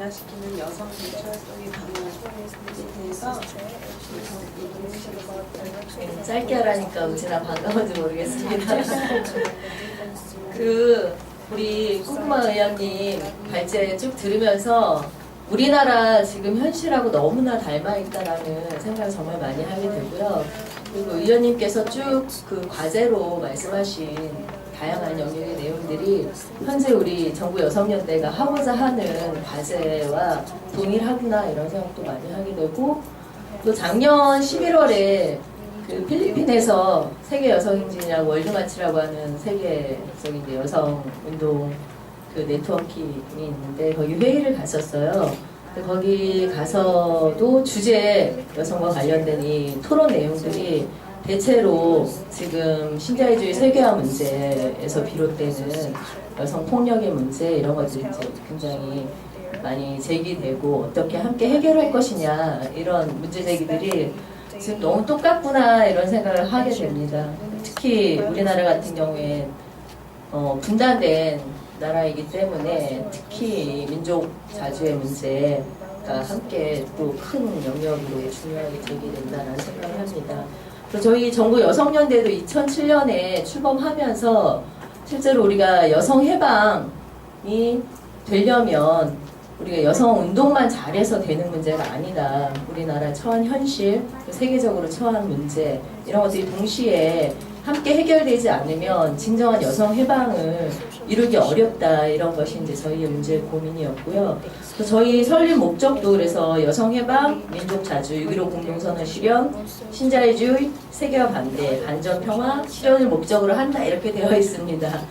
변화시키는 여성 정치 활동의 방향에 대해서 짧게 하라니까 우진아 반가운지 모르겠습니다. 우리 꼼꼼한 의원님 발제 쭉 들으면서 우리나라 지금 현실하고 너무나 닮아 있다라는 생각을 정말 많이 하게 되고요. 그리고 의원님께서 쭉 그 과제로 말씀하신 다양한 영역의 내용들이 현재 우리 정부 여성연대가 하고자 하는 과제와 동일하구나 이런 생각도 많이 하게 되고, 또 작년 11월에 그 필리핀에서 세계 여성인진이라고 월드마치라고 하는 세계적인 여성 운동 그 네트워킹이 있는데 거기 회의를 갔었어요. 거기 가서도 주제 여성과 관련된 이 토론 내용들이 대체로 지금 신자유주의 세계화 문제에서 비롯되는 여성 폭력의 문제 이런 것들이 이제 굉장히 많이 제기되고 어떻게 함께 해결할 것이냐 이런 문제 제기들이 지금 너무 똑같구나 이런 생각을 하게 됩니다. 특히 우리나라 같은 경우에 분단된 나라이기 때문에 특히 민족 자주의 문제가 함께 또 큰 영역으로 중요하게 제기된다는 생각을 합니다. 저희 정부 여성연대도 2007년에 출범하면서 실제로 우리가 여성 해방이 되려면 우리가 여성 운동만 잘해서 되는 문제가 아니다. 우리나라 처한 현실, 세계적으로 처한 문제 이런 것들이 동시에 함께 해결되지 않으면 진정한 여성 해방을 이루기 어렵다. 이런 것이 이제 저희의 문제의 고민이었고요. 저희 설립 목적도 그래서 여성 해방, 민족 자주, 6.15 공동선언 실현, 신자유주의, 세계화 반대, 반전 평화 실현을 목적으로 한다 이렇게 되어 있습니다.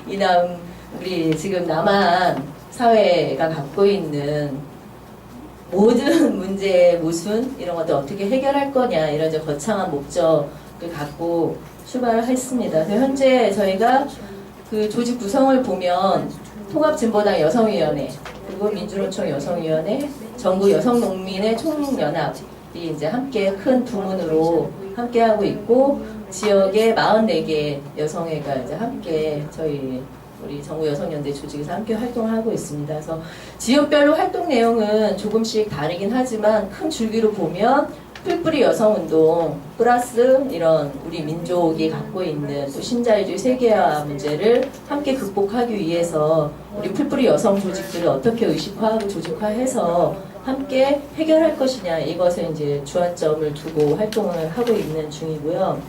이 다음 우리 지금 남한 사회가 갖고 있는 모든 문제의 모순 이런 것들 어떻게 해결할 거냐 이런 이제 거창한 목적을 갖고 출발을 했습니다. 현재 저희가 그 조직 구성을 보면 통합진보당 여성위원회 그리고 민주노총 여성위원회, 정부 여성농민의 총연합이 이제 함께 큰 부문으로 함께 하고 있고 지역의 44개 여성회가 이제 함께 저희 우리 정부 여성연대 조직에서 함께 활동을 하고 있습니다. 그래서 지역별로 활동 내용은 조금씩 다르긴 하지만 큰 줄기로 보면 풀뿌리 여성운동 플러스 이런 우리 민족이 갖고 있는 또 신자유주의 세계화 문제를 함께 극복하기 위해서 우리 풀뿌리 여성 조직들을 어떻게 의식화하고 조직화해서 함께 해결할 것이냐 이것에 이제 주안점을 두고 활동을 하고 있는 중이고요.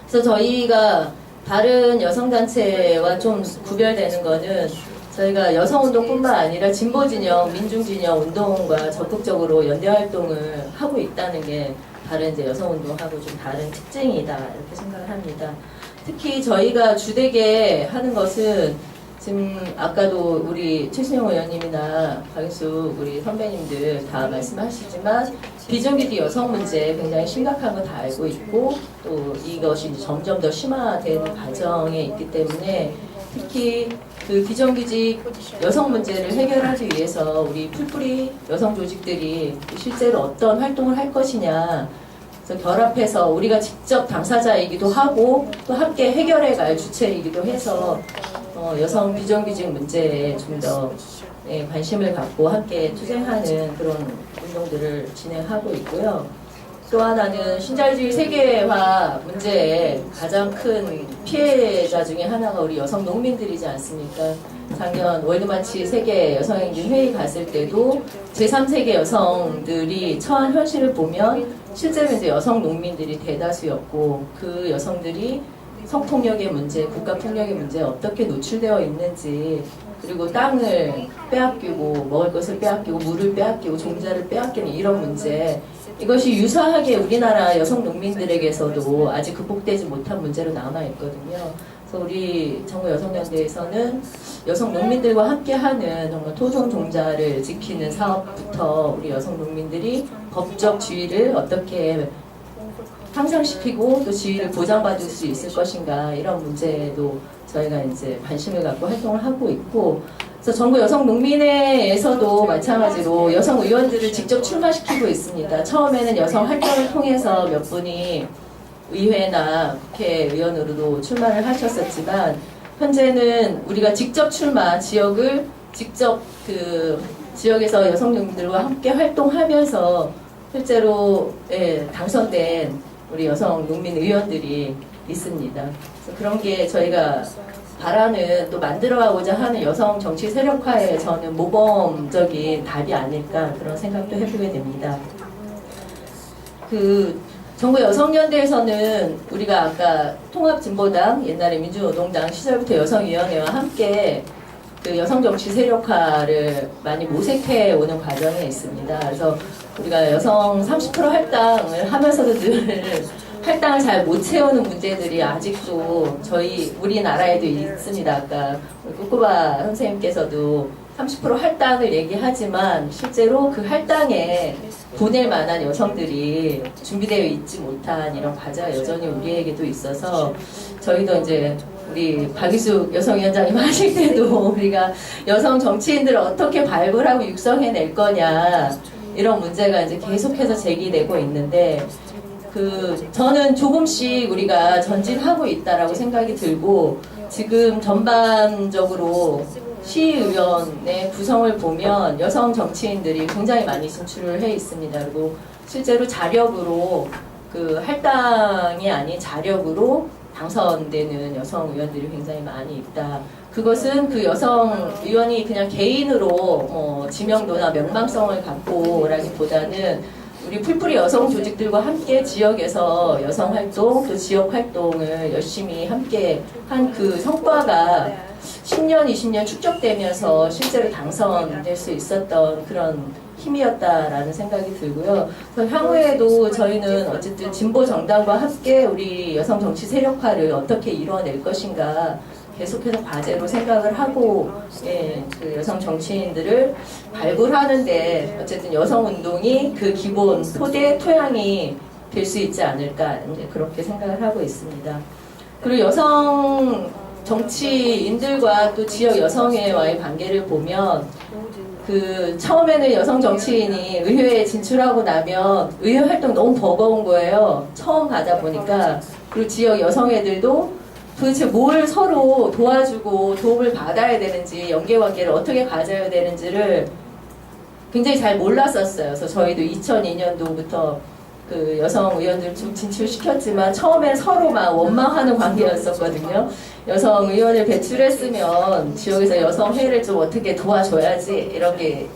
그래서 저희가 다른 여성단체와 좀 구별되는 거는 저희가 여성운동뿐만 아니라 진보진영, 민중진영 운동과 적극적으로 연대활동을 하고 있다는 게 다른 이제 여성운동하고 좀 다른 특징이다 이렇게 생각을 합니다. 특히 저희가 주되게 하는 것은 지금 아까도 우리 최신영 의원님이나 박인숙 우리 선배님들 다 말씀하시지만 비정규직 여성 문제 굉장히 심각한 거 다 알고 있고 또 이것이 점점 더 심화되는 과정에 있기 때문에 특히 그 비정규직 여성 문제를 해결하기 위해서 우리 풀뿌리 여성 조직들이 실제로 어떤 활동을 할 것이냐 그래서 결합해서 우리가 직접 당사자이기도 하고 또 함께 해결해갈 주체이기도 해서 여성 비정규직 문제에 좀 더 관심을 갖고 함께 투쟁하는 그런 운동들을 진행하고 있고요. 또 하나는 신자유주의 세계화 문제에 가장 큰 피해자 중에 하나가 우리 여성 농민들이지 않습니까? 작년 월드마치 세계 여성행진 회의 갔을 때도 제3세계 여성들이 처한 현실을 보면 실제로 이제 여성 농민들이 대다수였고 그 여성들이 성폭력의 문제, 국가폭력의 문제에 어떻게 노출되어 있는지 그리고 땅을 빼앗기고 먹을 것을 빼앗기고 물을 빼앗기고 종자를 빼앗기는 이런 문제 이것이 유사하게 우리나라 여성 농민들에게서도 아직 극복되지 못한 문제로 남아있거든요. 그래서 우리 정부 여성연대에서는 여성 농민들과 함께하는 정말 토종 종자를 지키는 사업부터 우리 여성 농민들이 법적 지위를 어떻게 향상시키고 또 지위를 보장받을 수 있을 것인가 이런 문제에도 저희가 이제 관심을 갖고 활동을 하고 있고 그래서 정부 여성농민회에서도 마찬가지로 여성 의원들을 직접 출마시키고 있습니다. 처음에는 여성 활동을 통해서 몇 분이 의회나 국회의원으로도 출마를 하셨었지만 현재는 우리가 직접 출마, 지역을 직접 그 지역에서 여성님들과 함께 활동하면서 실제로 당선된 우리 여성 농민 의원들이 있습니다. 그래서 그런 게 저희가 바라는 또 만들어가고자 하는 여성 정치 세력화에 저는 모범적인 답이 아닐까 그런 생각도 해보게 됩니다. 그 정부 여성연대에서는 우리가 아까 통합진보당 옛날에 민주노동당 시절부터 여성위원회와 함께 그 여성 정치 세력화를 많이 모색해 오는 과정에 있습니다. 그래서 우리가 여성 30% 할당을 하면서도 늘 할당을 잘 못 채우는 문제들이 아직도 우리나라에도 있습니다. 아까 꾸꾸바 선생님께서도 30% 할당을 얘기하지만 실제로 그 할당에 보낼 만한 여성들이 준비되어 있지 못한 이런 과제가 여전히 우리에게도 있어서 저희도 이제 우리 박희숙 여성위원장님 하실 때도 우리가 여성 정치인들을 어떻게 발굴하고 육성해낼 거냐 이런 문제가 이제 계속해서 제기되고 있는데 저는 조금씩 우리가 전진하고 있다라고 생각이 들고 지금 전반적으로 시의원의 구성을 보면 여성 정치인들이 굉장히 많이 진출을 해 있습니다. 그리고 실제로 자력으로 그 할당이 아닌 자력으로 당선되는 여성 의원들이 굉장히 많이 있다. 그것은 그 여성 의원이 그냥 개인으로 뭐 지명도나 명망성을 갖고라기보다는 우리 풀뿌리 여성 조직들과 함께 지역에서 여성 활동 또 지역 활동을 열심히 함께 한 그 성과가 10년, 20년 축적되면서 실제로 당선될 수 있었던 그런 힘이었다라는 생각이 들고요. 그래서 향후에도 저희는 어쨌든 진보 정당과 함께 우리 여성 정치 세력화를 어떻게 이뤄낼 것인가 계속해서 과제로 생각을 하고 그 여성 정치인들을 발굴하는데 어쨌든 여성 운동이 그 기본 토대 토양이 될 수 있지 않을까 이제 그렇게 생각을 하고 있습니다. 그리고 여성 정치인들과 또 지역 여성회와의 관계를 보면 그 처음에는 여성 정치인이 의회에 진출하고 나면 의회 활동 너무 버거운 거예요. 처음 가다 보니까. 그리고 지역 여성회들도 도대체 뭘 서로 도와주고 도움을 받아야 되는지 연계관계를 어떻게 가져야 되는지를 굉장히 잘 몰랐었어요. 그래서 저희도 2002년도부터 그 여성 의원들 좀 진출시켰지만 처음엔 서로 막 원망하는 관계였었거든요. 여성 의원을 배출했으면 지역에서 여성회를 좀 어떻게 도와줘야지 이런 게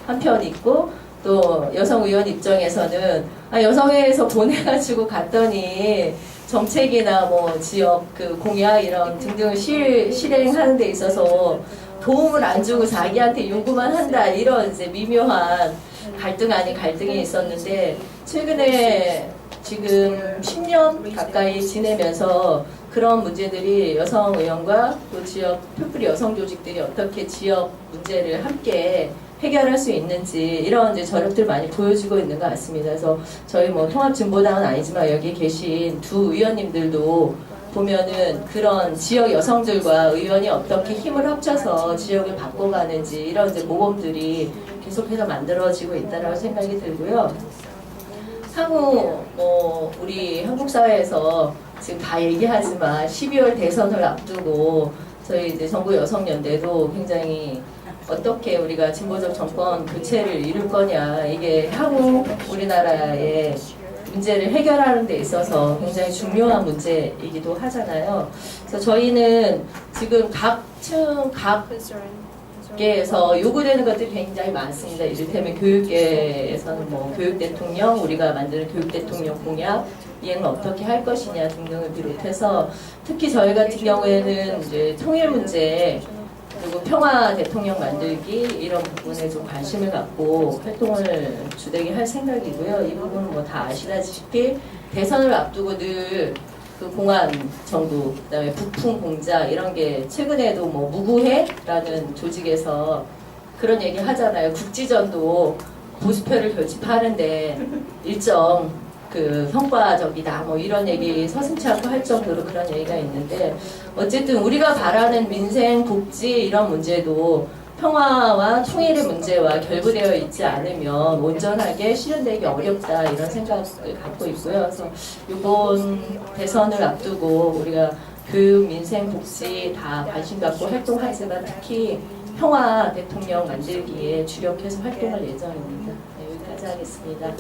한편 있고 또 여성 의원 입장에서는 여성회에서 보내가지고 갔더니 정책이나 뭐 지역 그 공약 이런 등등을 실행하는 데 있어서 도움을 안 주고 자기한테 요구만 한다 이런 이제 미묘한 갈등 아닌 갈등이 있었는데 최근에 지금 10년 가까이 지내면서 그런 문제들이 여성 의원과 또 지역 풀뿌리 여성 조직들이 어떻게 지역 문제를 함께 해결할 수 있는지 이런 이제 저력들 많이 보여주고 있는 것 같습니다. 그래서 저희 뭐 통합진보당은 아니지만 여기 계신 두 의원님들도 보면은 그런 지역 여성들과 의원이 어떻게 힘을 합쳐서 지역을 바꿔가는지 이런 이제 모범들이 계속해서 만들어지고 있다라고 생각이 들고요. 향후 뭐 우리 한국 사회에서 지금 다 얘기하지만 12월 대선을 앞두고 저희 이제 정부 여성연대도 굉장히 어떻게 우리가 진보적 정권 교체를 이룰 거냐 이게 향후 우리나라의 문제를 해결하는 데 있어서 굉장히 중요한 문제이기도 하잖아요. 그래서 저희는 지금 각계에서 요구되는 것들이 굉장히 많습니다. 이를테면 교육계에서는 뭐 교육 대통령, 우리가 만드는 교육 대통령 공약 이행을 어떻게 할 것이냐 등등을 비롯해서 특히 저희 같은 경우에는 이제 통일 문제 그리고 평화 대통령 만들기 이런 부분에 좀 관심을 갖고 활동을 주되게 할 생각이고요. 이 부분은 뭐 다 아시다시피 대선을 앞두고 늘 그 공안 정부, 그다음에 북풍 공작 이런 게 최근에도 뭐 무구회라는 조직에서 그런 얘기 하잖아요. 국지전도 보수표를 결집하는데 일정 그 성과적이다 뭐 이런 얘기 서슴지 않고 할 정도로 그런 얘기가 있는데 어쨌든 우리가 바라는 민생 복지 이런 문제도 평화와 통일의 문제와 결부되어 있지 않으면 온전하게 실현되기 어렵다 이런 생각을 갖고 있고요. 그래서 이번 대선을 앞두고 우리가 교육, 민생, 복지 다 관심 갖고 활동하지만 특히 평화 대통령 만들기에 주력해서 활동할 예정입니다. 네, 여기까지 하겠습니다.